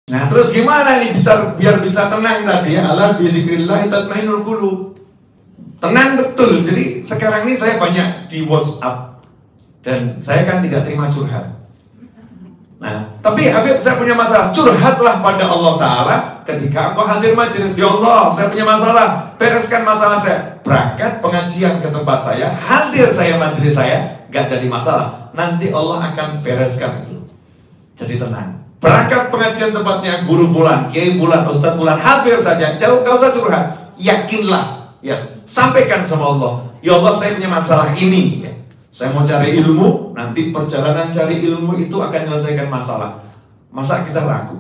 Nah terus gimana nih biar bisa tenang tadi? Ala bidzikrillah tatmainnul qulub. Tenang betul. Jadi sekarang ini saya banyak di WhatsApp dan saya kan tidak terima curhat. Nah, tapi Habib saya punya masalah, curhatlah pada Allah Ta'ala ketika aku hadir majelis. Ya Allah, saya punya masalah, bereskan masalah saya. Berangkat pengajian ke tempat saya, hadir saya majelis saya, gak jadi masalah. Nanti Allah akan bereskan itu. Jadi tenang. Berangkat pengajian tempatnya guru fulan, kiai fulan, ustadz fulan, hadir saja, jauh gak usah curhat. Yakinlah, ya sampaikan sama Allah. Ya Allah, saya punya masalah ini. Ya. Saya mau cari ilmu, nanti perjalanan cari ilmu itu akan menyelesaikan masalah. Masa kita ragu?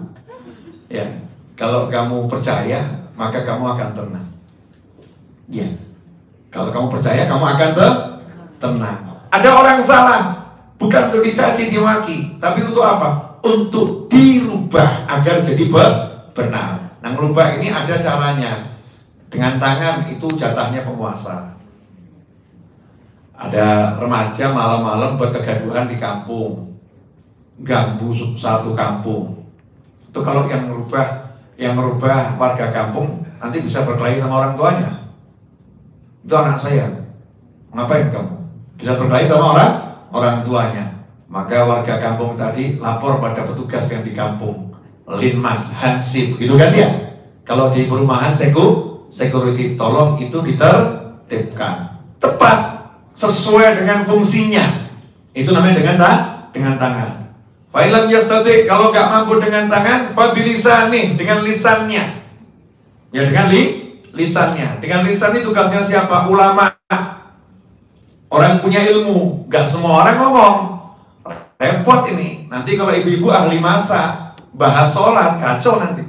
Ya, kalau kamu percaya, maka kamu akan tenang. Ya, kalau kamu percaya, kamu akan tenang. Ada orang salah, bukan untuk dicaci, dimaki, tapi untuk apa? Untuk dirubah agar jadi benar. Nah, merubah ini ada caranya. Dengan tangan itu jatahnya penguasa. Ada remaja malam-malam berkegaduhan di kampung, ganggu satu kampung. Itu kalau yang merubah warga kampung nanti bisa berkelahi sama orang tuanya. Itu anak saya. Ngapain kamu? Bisa berkelahi sama orang tuanya. Maka warga kampung tadi lapor pada petugas yang di kampung, Linmas, Hansip, gitu kan dia. Kalau di perumahan security, tolong itu ditertibkan. Tepat. Sesuai dengan fungsinya. Itu namanya dengan tangan. Fa'ilam yastati, kalau gak mampu dengan tangan, fabilisani, dengan lisannya. Ya dengan lisannya. Dengan lisan ini tugasnya siapa? Ulama. Orang punya ilmu. Gak semua orang ngomong. Repot ini. Nanti kalau ibu-ibu ahli masak, bahas sholat, kacau nanti.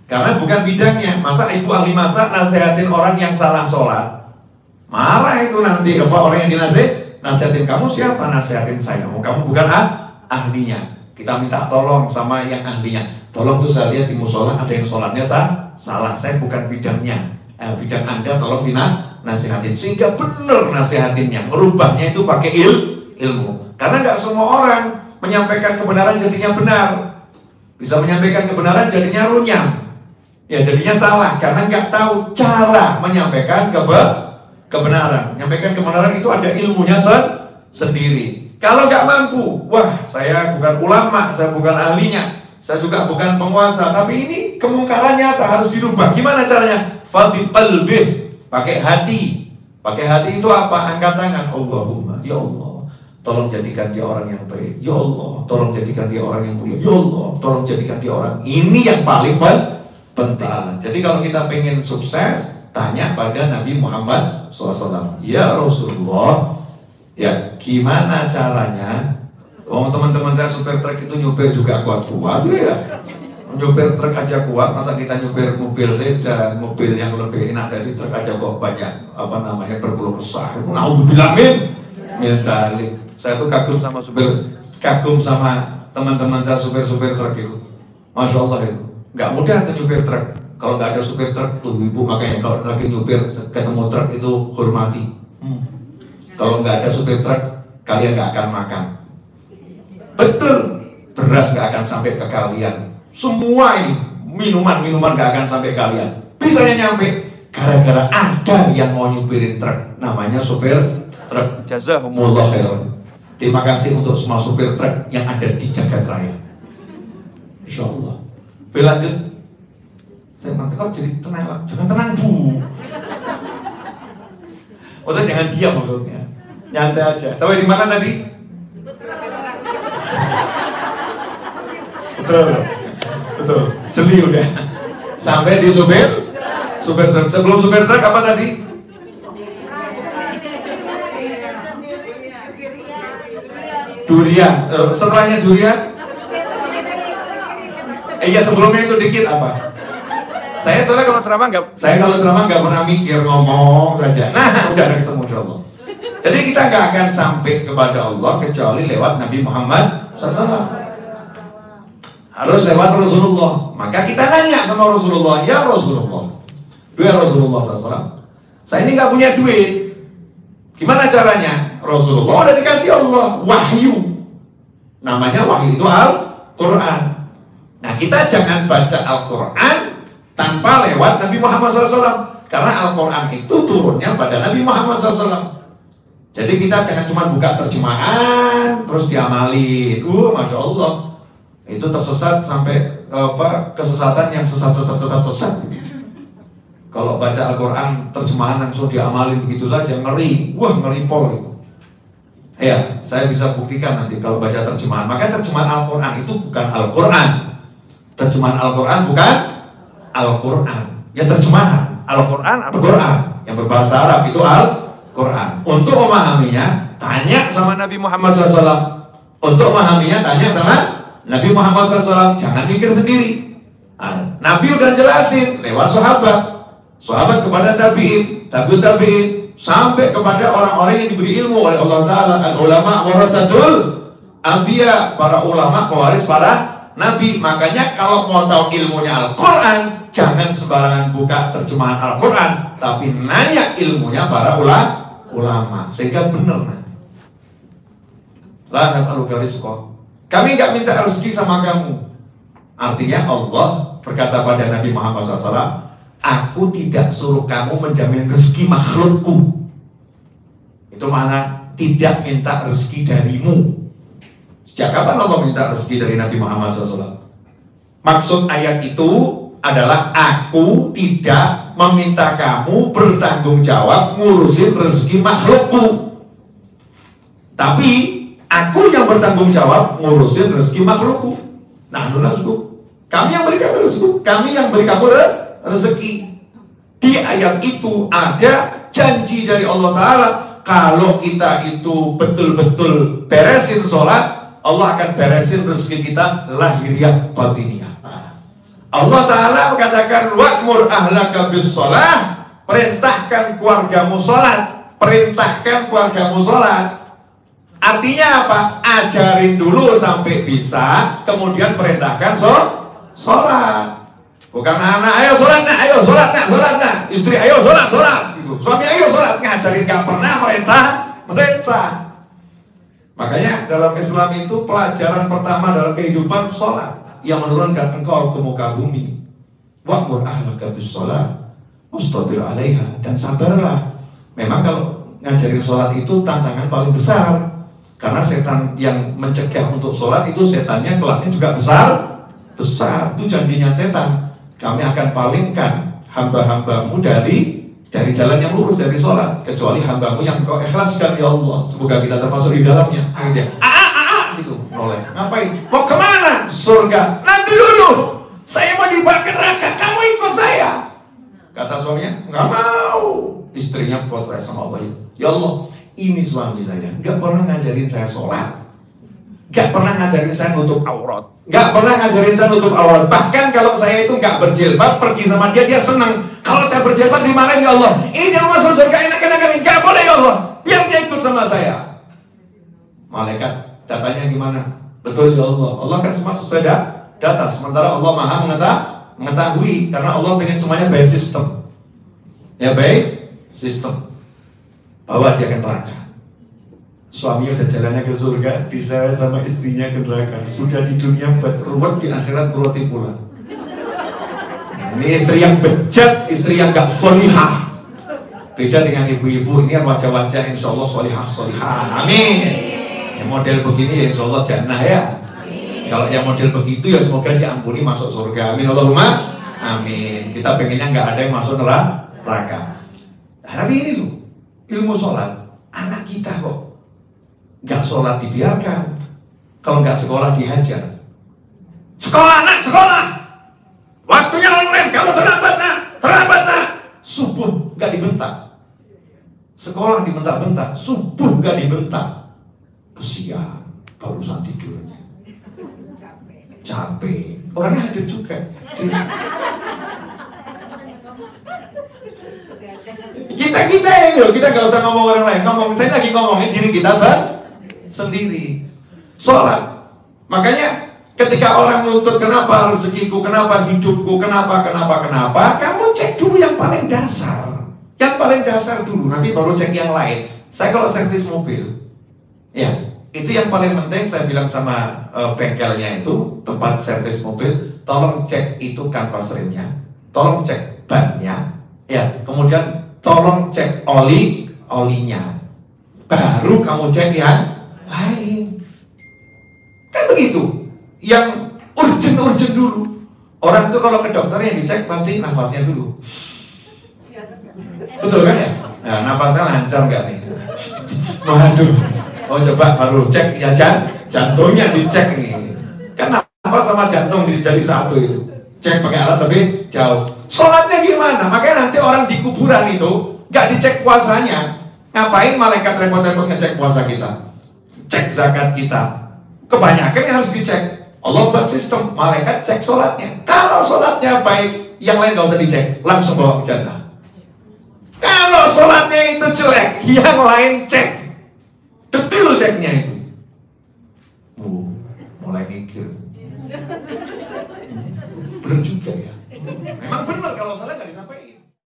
Karena bukan bidangnya. Masa ibu ahli masak nasihatin orang yang salah sholat? Marah itu nanti apa orang yang nasihatin kamu siapa? Nasihatin saya. Kamu bukan ahlinya. Kita minta tolong sama yang ahlinya. Tolong tuh saya lihat di musola ada yang sholatnya salah. Saya bukan bidangnya. Bidang Anda tolong dinasihatin sehingga benar nasihatinnya. Merubahnya itu pakai ilmu. Karena nggak semua orang menyampaikan kebenaran jadinya benar. Bisa menyampaikan kebenaran jadinya runyam. Ya jadinya salah karena nggak tahu cara menyampaikan kebenaran. Menyampaikan kebenaran itu ada ilmunya sendiri. Kalau nggak mampu, wah saya bukan ulama, saya bukan ahlinya, saya juga bukan penguasa, tapi ini kemungkaran nyata harus dirubah. Gimana caranya? Fabi qalbih, pakai hati. Pakai hati itu apa? Angkat tangan. Allahumma, ya Allah, tolong jadikan dia orang yang baik. Ya Allah, tolong jadikan dia orang yang mulia. Ya Allah, tolong jadikan dia orang. Ini yang paling penting. Jadi kalau kita pengen sukses, tanya pada Nabi Muhammad SAW. Ya Rasulullah, ya gimana caranya? Teman-teman saya supir truk itu nyupir juga kuat-kuat ya. Nyupir truk aja kuat, masa kita nyupir mobil sedan, mobil yang lebih enak dari truk aja kok banyak berkeluh kesah. Naudzubillah min dzalik. Saya tuh kagum sama teman-teman saya supir truk itu. Masya Allah itu, nggak mudah tuh nyupir truk. Kalau nggak ada supir truk tuh ibu, makanya kalau lagi nyupir ketemu truk itu hormati. Kalau nggak ada supir truk, kalian nggak akan makan. Betul, beras nggak akan sampai ke kalian. Semua ini minuman nggak akan sampai kalian. Bisanya nyampe gara-gara ada yang mau nyupirin truk, namanya supir truk. Jazakumullah khairan. Terima kasih untuk semua supir truk yang ada di jagat raya. Insya Allah. Lanjut. Saya bilang, kok jadi tenang, jangan tenang bu. Maksudnya jangan diam maksudnya, nyantai aja. Sampai di mana tadi? Betul, jeli udah. Sampai di supir truk. Sebelum supir truk apa tadi? Durian. Setelahnya durian? Iya sebelumnya itu dikit apa? Saya kalau ceramah nggak pernah mikir, ngomong saja. Nah, udah ketemu insyaallah. Jadi kita nggak akan sampai kepada Allah kecuali lewat Nabi Muhammad SAW. Harus lewat Rasulullah. Maka kita nanya sama Rasulullah, ya Rasulullah, SAW, saya ini nggak punya duit. Gimana caranya? Rasulullah udah dikasih Allah wahyu. Namanya wahyu itu Al-Quran. Nah, kita jangan baca Al-Quran tanpa lewat Nabi Muhammad SAW, karena Al-Quran itu turunnya pada Nabi Muhammad SAW. Jadi kita jangan cuma buka terjemahan terus diamalin. Masya Allah, itu tersesat sampai kesesatan yang sesat. Kalau baca Al-Quran terjemahan langsung diamalin begitu saja, ngeri. Ngeri pol itu. Ya, saya bisa buktikan nanti kalau baca terjemahan. Maka terjemahan Al-Quran itu bukan Al-Quran. Terjemahan Al-Quran bukan Al-Quran. Ya, terjemahan Al-Quran, Al-Quran yang berbahasa Arab itu Al-Quran. Untuk memahaminya, tanya sama Nabi Muhammad SAW. Untuk memahaminya, tanya sama Nabi Muhammad SAW. Jangan mikir sendiri. Nabi udah jelasin lewat sahabat kepada tabi'in, tabi'in, sampai kepada orang-orang yang diberi ilmu oleh Allah Ta'ala. Al-ulama warathatul anbiya, para ulama pewaris para Nabi. Makanya kalau mau tahu ilmunya Al-Quran, jangan sembarangan buka terjemahan Al-Quran, tapi nanya ilmunya para ulama, sehingga benar nanti. La nas'aluka rizqa, kami gak minta rezeki sama kamu. Artinya Allah berkata pada Nabi Muhammad SAW, aku tidak suruh kamu menjamin rezeki makhlukku. Itu mana tidak minta rezeki darimu. Sejak kapan Allah minta rezeki dari Nabi Muhammad SAW? Maksud ayat itu adalah aku tidak meminta kamu bertanggung jawab ngurusin rezeki makhlukku, tapi aku yang bertanggung jawab ngurusin rezeki makhlukku. Nah, kami yang beri kamu rezeki, kami yang beri kamu rezeki. Di ayat itu ada janji dari Allah Ta'ala, kalau kita itu betul-betul beresin sholat, Allah akan beresin rezeki kita lahiriah batiniyah. Allah Ta'ala mengatakan wa'mur ahlaka bis sholat, perintahkan keluargamu sholat, perintahkan keluargamu sholat. Artinya apa? Ajarin dulu sampai bisa, kemudian perintahkan sholat. Bukan anak, ayo sholat nak, ayo sholat nak, sholat nak. Istri, ayo sholat, sholat. Gitu. Suami, ayo sholat. Ngajarin, gak pernah perintah. Makanya dalam Islam itu pelajaran pertama dalam kehidupan sholat, yang menurunkan engkau ke muka bumi. Wa'mur ahlaka bis sholat wastabir 'alaiha, dan sabarlah. Memang kalau ngajarin sholat itu tantangan paling besar, karena setan yang mencegah untuk sholat itu setannya kelasnya juga besar. Itu janjinya setan. Kami akan palingkan hamba-hambamu dari jalan yang lurus, dari sholat, kecuali hambamu yang kau ikhlaskan, ya Allah. Semoga kita termasuk di dalamnya. Akhirnya gitu, noleh. Ngapain? Mau kemana? Surga. Nanti dulu, saya mau dibakar neraka, kamu ikut saya. Kata suaminya, nggak mau. Istrinya potret sama Allah. Ya Allah, ini suami saya nggak pernah ngajarin saya sholat, nggak pernah ngajarin saya nutup aurat, nggak pernah ngajarin saya nutup aurat. Bahkan kalau saya itu nggak berjilbab, pergi sama dia senang. Kalau saya berjilbab dimarahin, ya Allah, ini yang masuk surga enak-enakan, nggak boleh ya Allah, biar dia ikut sama saya. Malaikat datanya gimana? Betul ya Allah, Allah kan semua sesuai data, sementara Allah maha mengetahui, karena Allah pengen semuanya by sistem. Ya, by sistem. Bawa dia ke neraka. Suaminya udah jalannya ke surga, diseret sama istrinya ke neraka. Sudah di dunia ruwet, di akhirat ruweti pula. Ini istri yang bejat, istri yang gak solihah. Beda dengan ibu-ibu, ini wajah-wajah insya Allah solihah. Amin. Yang model begini ya insya Allah jannah ya. Amin. Kalau yang model begitu ya semoga diampuni masuk surga. Amin Allahumma amin. Kita pengennya nggak ada yang masuk neraka. Tapi ini loh, ilmu sholat, anak kita kok nggak sholat dibiarkan. Kalau nggak sekolah dihajar. Sekolah nak, sekolah. Waktunya online, kamu terlambat nak. Subuh nggak dibentak. Sekolah dibentak-bentak, subuh nggak dibentak. Kesian, barusan tidurnya. Capek. Orangnya hadir juga. Kita ini loh, kita gak usah ngomong orang lain. Saya lagi ngomongin diri kita sendiri. Sholat. Makanya ketika orang nuntut kenapa rezekiku, kenapa hidupku, kenapa, kamu cek dulu yang paling dasar. Yang paling dasar dulu, nanti baru cek yang lain. Saya kalau servis mobil, ya, itu yang paling penting. Saya bilang sama bengkelnya itu, tempat servis mobil, tolong cek itu kanvas remnya, tolong cek bannya, ya, kemudian tolong cek olinya, baru kamu cek yang lain. Kan begitu. Yang urgent dulu. Orang itu kalau ke dokter yang dicek pasti nafasnya dulu. Betul kan ya? Nah, nafasnya lancar nggak nih? Waduh. Oh coba baru cek ya jantungnya dicek nih. Kan nafas sama jantung jadi satu itu. Cek pakai alat lebih jauh. Sholatnya gimana? Makanya nanti orang di kuburan itu nggak dicek puasanya. Ngapain malaikat repot-repot ngecek puasa kita? Cek zakat kita. Kebanyakan yang harus dicek. Allah buat sistem, malaikat cek sholatnya. Kalau sholatnya baik, yang lain nggak usah dicek, langsung bawa ke jannah. Kalau sholatnya itu jelek, yang lain cek. Detail ceknya itu. Mulai mikir. Bener juga ya.